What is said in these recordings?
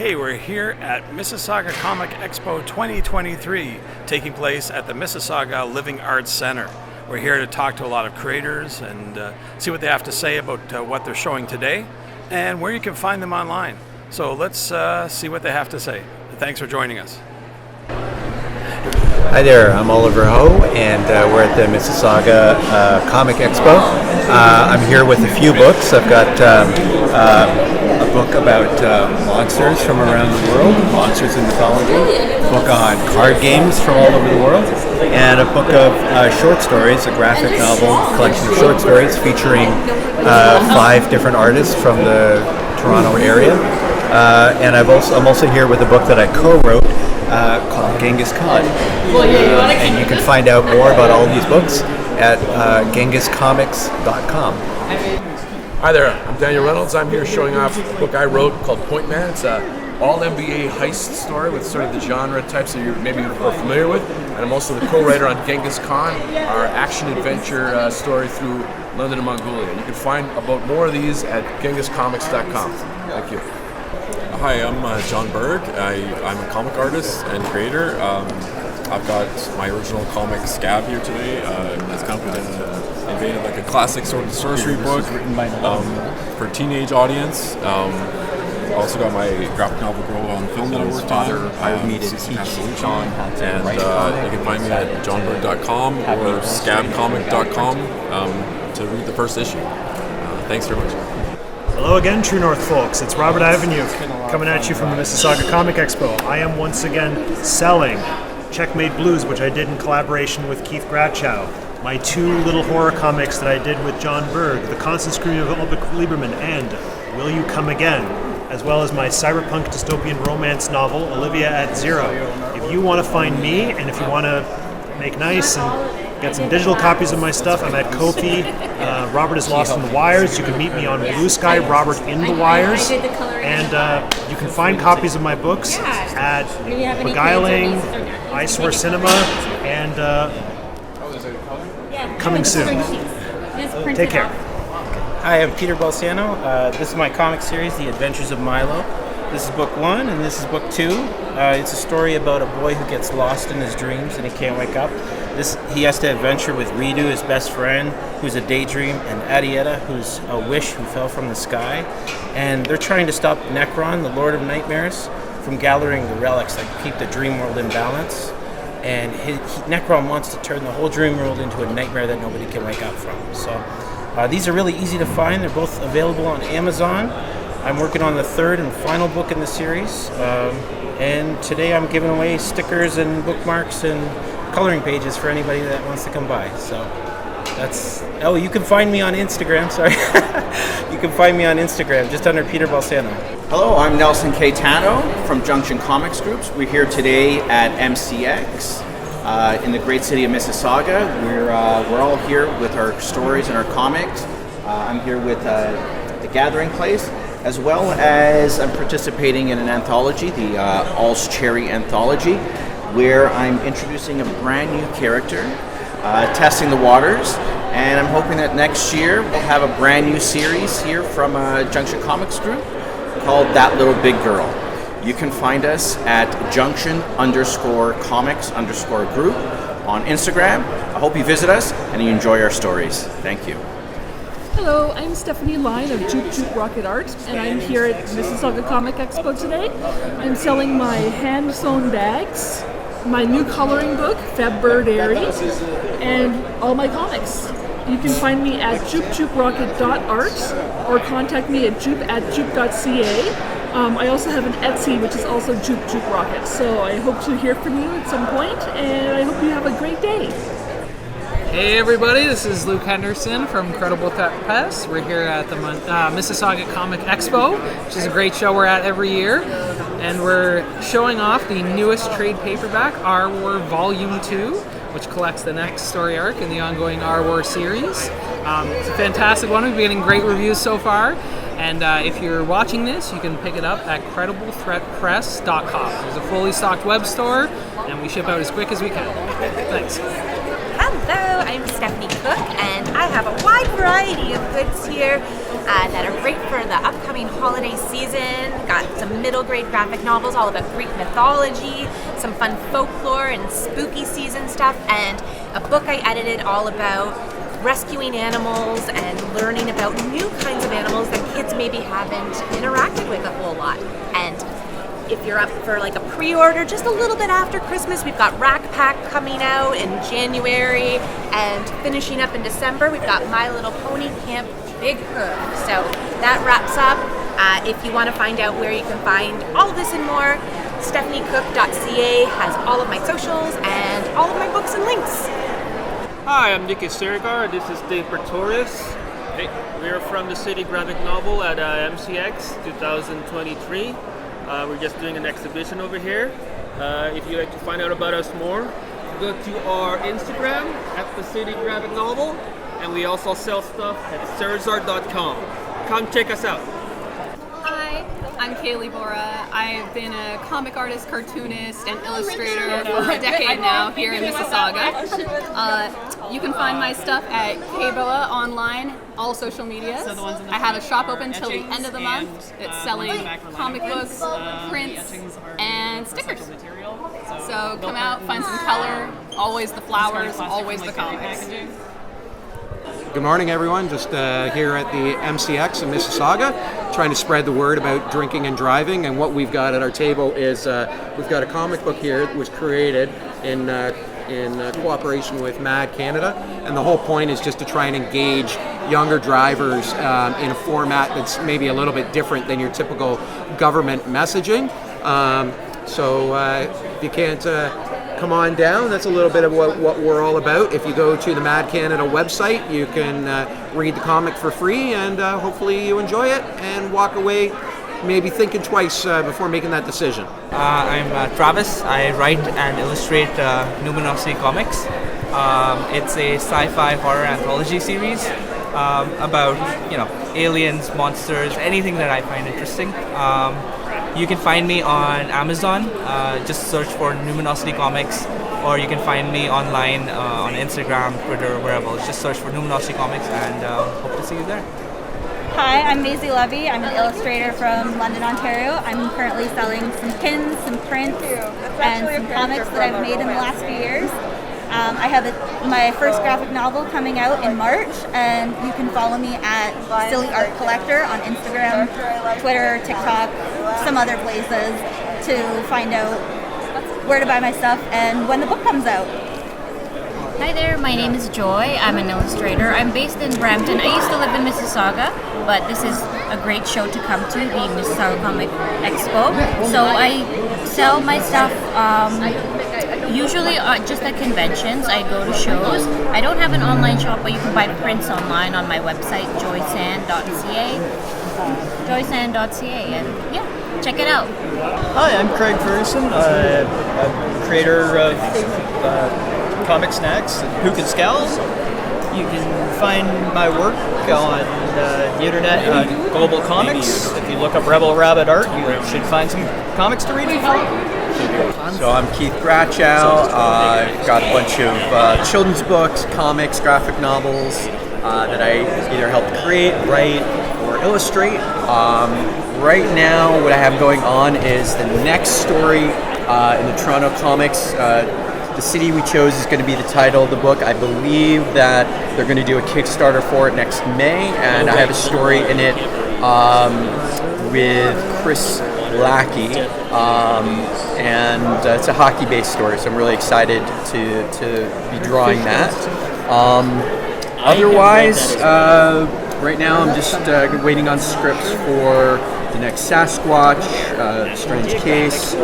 Hey, we're here at Mississauga Comics Expo 2023, taking place at the Mississauga Living Arts Center. We're here to talk to a lot of creators and see what they have to say about what they're showing today and where you can find them online. So let's see what they have to say. Thanks for joining us. Hi there, I'm Oliver Ho, and we're at the Mississauga Comic Expo. I'm here with a few books. I've got a book about monsters from around the world, monsters in mythology, a book on card games from all over the world, and a book of short stories, a graphic novel collection of short stories featuring 5 different artists from the Toronto area. And I'm also here with a book that I co-wrote called Genghis Khan. And you can find out more about all these books at GenghisComics.com. Hi there, I'm Daniel Reynolds. I'm here showing off a book I wrote called Point Man. It's an all-NBA heist story with sort of the genre types that you maybe are familiar with. And I'm also the co-writer on Genghis Khan, our action-adventure story through London and Mongolia. You can find about more of these at GenghisComics.com. Thank you. Hi, I'm John Berg. I'm a comic artist and creator. I've got my original comic Scab here today. It's kind of invaded like a classic Sword and Sorcery book for a teenage audience. Also got my graphic novel Grow on film that I worked on. Hired me to teach John how to write a comic. You can find me at johnberg.com or scabcomic.com to read the first issue. Thanks very much. Hello again, True North folks. It's Robert Iveniuk coming at you from the Mississauga Comic Expo. I am once again selling Checkmate Blues, which I did in collaboration with Keith Grachow. My 2 little horror comics that I did with John Berg, The Constant Scrutiny of Albert Lieberman and Will You Come Again, as well as my cyberpunk dystopian romance novel, Olivia at Zero. If you want to find me, and if you want to make nice and get some digital copies of my stuff, I'm at Cooke. Robert is Lost in the Wires. You can meet me on Blue Sky, Robert in the Wires. And you can find copies of my books at Beguiling, Eyesore Cinema, and coming soon. Take care. Hi, I'm Peter Balsano. This is my comic series, The Adventures of Milo. This is book 1 and this is book 2. It's a story about a boy who gets lost in his dreams and he can't wake up. He has to adventure with Ridu, his best friend, who's a daydream, and Adietta, who's a wish who fell from the sky. And they're trying to stop Necron, the Lord of Nightmares, from gathering the relics that keep the dream world in balance. And Necron wants to turn the whole dream world into a nightmare that nobody can wake up from. So these are really easy to find. They're both available on Amazon. I'm working on the 3rd and final book in the series. And today I'm giving away stickers and bookmarks and coloring pages for anybody that wants to come by. So that's... Oh, you can find me on Instagram, sorry. You can find me on Instagram, just under Peter Balsano. Hello, I'm Nelson Caetano from Junction Comics Groups. We're here today at MCX in the great city of Mississauga. We're all here with our stories and our comics. I'm here with The Gathering Place, as well as I'm participating in an anthology, the All's Cherry Anthology, where I'm introducing a brand new character, testing the waters, and I'm hoping that next year we'll have a brand new series here from Junction Comics Group called That Little Big Girl. You can find us at junction_comics_group on Instagram. I hope you visit us and you enjoy our stories. Thank you. Hello, I'm Stephany Lien of Juke Juke Rocket Art, and I'm here at Mississauga Comic Expo today. I'm selling my hand-sewn bags, my new coloring book, February, and all my comics. You can find me at jukejukerocket.art or contact me at juke@juke.ca. I also have an Etsy, which is also Juke Juke Rocket. So I hope to hear from you at some point, and I hope you have a great day. Hey everybody, this is Luke Henderson from Incredible Threat Press. We're here at the Mississauga Comic Expo, which is a great show we're at every year. And we're showing off the newest trade paperback, R War Volume 2, which collects the next story arc in the ongoing R War series. It's a fantastic one. We've been getting great reviews so far. And if you're watching this, you can pick it up at CredibleThreatPress.com. There's a fully stocked web store, and we ship out as quick as we can. Thanks. Hello, I'm Stephany Cooke, and I have a wide variety of goods here that are great for the upcoming Halloween holiday season. Got some middle grade graphic novels all about Greek mythology, some fun folklore and spooky season stuff, and a book I edited all about rescuing animals and learning about new kinds of animals that kids maybe haven't interacted with a whole lot. And if you're up for like a pre-order just a little bit after Christmas, we've got Rack Pack coming out in January, and finishing up in December, we've got My Little Pony Camp Big Herd. So that wraps up. If you want to find out where you can find all of this and more, stephanycooke.ca has all of my socials and all of my books and links. Hi, I'm Dickey Siregar. This is Dave Praetorius. Hey, we're from the City Graphic Novel at MCX 2023. We're just doing an exhibition over here. If you'd like to find out about us more, go to our Instagram at the City Graphic Novel, and we also sell stuff at Siregar.com. Come check us out. Hi, I'm Caeleigh Boara. I've been a comic artist, cartoonist, and illustrator for a decade now here in Mississauga. You can find my stuff at Boara online, all social medias. I have a shop open till the end of the month. It's selling comic books, prints, and stickers. So come out, find some color, always the flowers, always the comics. Good morning, everyone. Just here at the MCX in Mississauga, trying to spread the word about drinking and driving. And what we've got at our table is we've got a comic book here that was created in cooperation with Mad Canada, and the whole point is just to try and engage younger drivers in a format that's maybe a little bit different than your typical government messaging. So if you can't come on down, that's a little bit of what we're all about. If you go to the Mad Canada website, you can read the comic for free, and hopefully you enjoy it and walk away maybe thinking twice before making that decision. I'm Travis. I write and illustrate Numinosity Comics. It's a sci-fi horror anthology series about, aliens, monsters, anything that I find interesting. You can find me on Amazon. Just search for Numinosity Comics, or you can find me online on Instagram, Twitter, wherever. Just search for Numinosity Comics, and hope to see you there. Hi, I'm Mazie, Lovie. I'm an illustrator from London, Ontario. I'm currently selling some pins, some prints, and some comics that I've made in the last few years. I have my first graphic novel coming out in March, and you can follow me at Silly Art Collector on Instagram, Twitter, TikTok, some other places to find out where to buy my stuff and when the book comes out. Hi there, my name is Joy. I'm an illustrator. I'm based in Brampton. I used to live in Mississauga, but this is a great show to come to, the Mississauga Comic Expo. So I sell my stuff usually just at conventions. I go to shows. I don't have an online shop, but you can buy prints online on my website, joysan.ca. Joysan.ca, and yeah, check it out. Hi, I'm Craig Ferguson. I'm creator of Comic Snacks and Cooke and Scowls. You can find my work on the internet on Global Comics. If you look up Rebel Rabbit Art, you should find some comics to read for free. So I'm Keith Grachow. I've got a bunch of children's books, comics, graphic novels that I either helped create, write, or illustrate. Right now, what I have going on is the next story in the Toronto Comics. The City We Chose is going to be the title of the book. I believe that they're going to do a Kickstarter for it next May, and I have a story in it with Chris Lackey, and it's a hockey-based story, so I'm really excited to be drawing that. Otherwise, right now I'm just waiting on scripts for the next Sasquatch, Strange Case,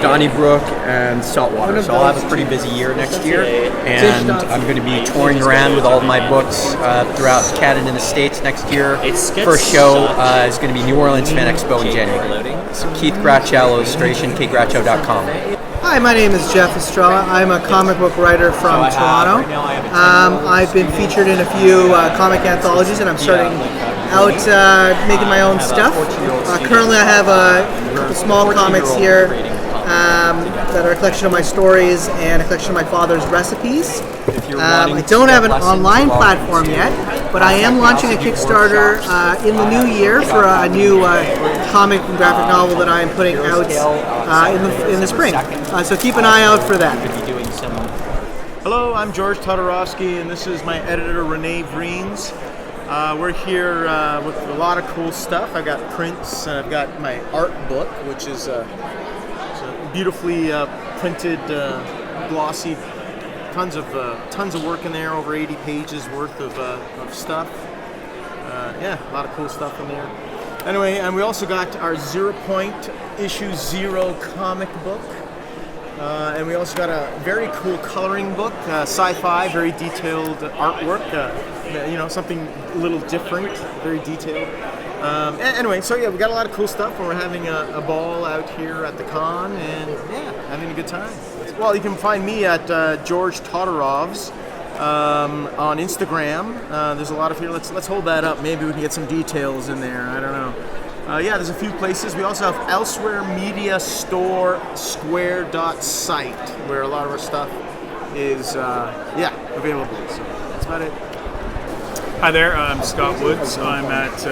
Donnybrook, and Saltwater. So I'll have a pretty busy year next year, and I'm going to be touring around with all of my books throughout Canada and the States next year. First show is going to be New Orleans Fan Expo in January. So Keith Grachow illustration, kgrachow.com. Hi, my name is Jeff Estrella. I'm a comic book writer from Toronto. I've been featured in a few comic anthologies, and I'm starting out making my own stuff. Currently I have a couple small comics here that are a collection of my stories and a collection of my father's recipes. I don't have an online platform yet, But I am launching a Kickstarter in the new year for a new comic and graphic novel that I am putting out in the spring. So keep an eye out for that. Hello, I'm George Todorovski, and this is my editor, Renee Vreens. We're here with a lot of cool stuff. I've got prints, and I've got my art book, which is a beautifully printed, glossy, tons of work in there, over 80 pages worth of stuff. Yeah, a lot of cool stuff in there. Anyway, and we also got our 0 Point Issue 0 comic book. And we also got a very cool coloring book, sci-fi, very detailed artwork, something a little different, very detailed. Anyway, so yeah, we got a lot of cool stuff, and we're having a ball out here at the con, and yeah, having a good time. Well, you can find me at George Todorovs on Instagram. There's a lot of here. Let's hold that up. Maybe we can get some details in there. I don't know. Yeah, there's a few places. We also have Elsewhere Media Store Square.site, where a lot of our stuff is available. So that's about it. Hi there, I'm Scott Woods. I'm at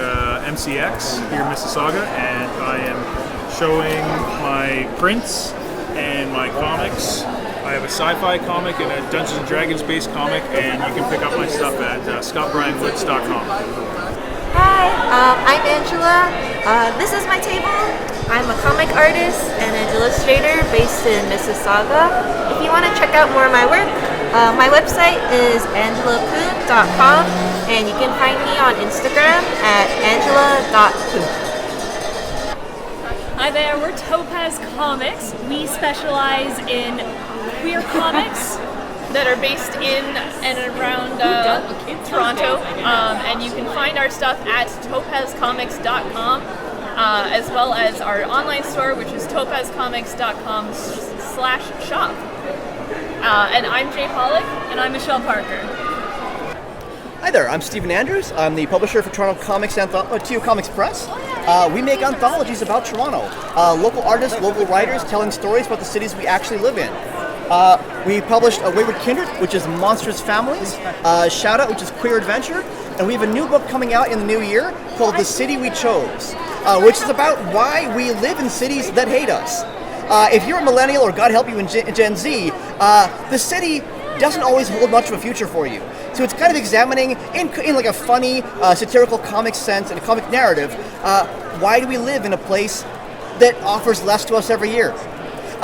MCX here in Mississauga, and I am showing my prints and my comics. I have a sci-fi comic and a Dungeons & Dragons based comic, and you can pick up my stuff at scottbrianwoods.com. Hi, I'm Angela. This is my table. I'm a comic artist and an illustrator based in Mississauga. If you want to check out more of my work, my website is angelapoon.com, and you can find me on Instagram at angela.poon. Hi there, we're Topaz Comics. We specialize in queer comics that are based in and around Toronto, and you can find our stuff at topazcomics.com, as well as our online store, which is topazcomics.com/shop. And I'm Jay Pawlik, and I'm Michelle Parker. Hi there, I'm Stephen Andrews. I'm the publisher for Toronto Comics TO Comics Press. We make anthologies about Toronto. Local artists, local writers telling stories about the cities we actually live in. We published A Wayward Kindred, which is Monstrous Families, Shout Out, which is Queer Adventure, and we have a new book coming out in the new year called The City We Chose, which is about why we live in cities that hate us. If you're a millennial, or God help you in Gen Z, the city doesn't always hold much of a future for you. So it's kind of examining, in like a funny, satirical comic sense and a comic narrative, why do we live in a place that offers less to us every year?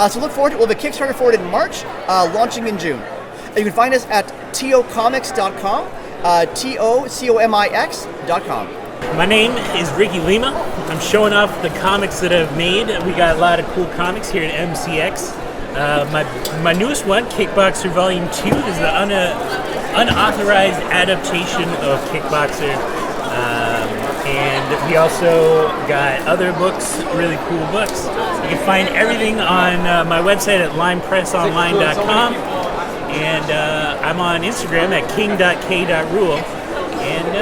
So look forward to it. We'll have a Kickstarter for it in March, launching in June. And you can find us at tocomics.com, TOCOMIX.com. My name is Ricky Lima. I'm showing off the comics that I've made. We got a lot of cool comics here at MCX. My newest one, Kickboxer Volume 2, is the unauthorized adaptation of Kickboxer. And we also got other books, really cool books. You can find everything on my website at limepressonline.com, and I'm on Instagram at king.k.rule, and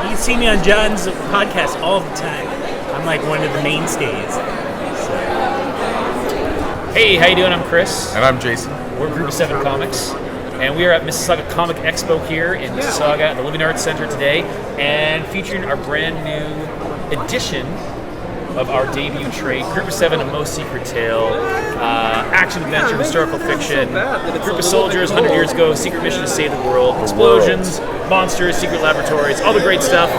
you can see me on John's podcast all the time. I'm like one of the mainstays. Hey, how you doing? I'm Chris. And I'm Jason. We're Group of 7 Comics. And we are at Mississauga Comic Expo here in Mississauga at the Living Arts Center today, and featuring our brand new edition of our debut trade, Group of 7, A Most Secret Tale, action, adventure, historical fiction, group of soldiers 100 years ago, secret mission to save the world, explosions, monsters, secret laboratories, all the great stuff.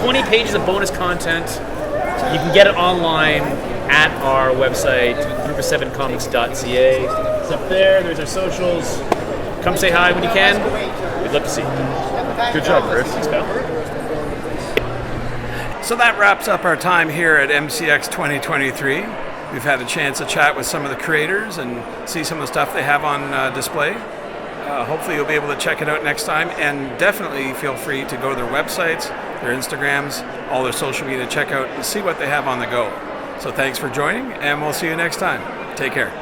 20 pages of bonus content. You can get it online at our website, group7comics.ca. It's up there. There's our socials. Come say hi when you can. We'd love to see you. Good job, Chris. Thanks, pal. So that wraps up our time here at MCX 2023. We've had a chance to chat with some of the creators and see some of the stuff they have on display. Hopefully you'll be able to check it out next time, and definitely feel free to go to their websites, their Instagrams, all their social media, check out and see what they have on the go. So thanks for joining, and we'll see you next time. Take care.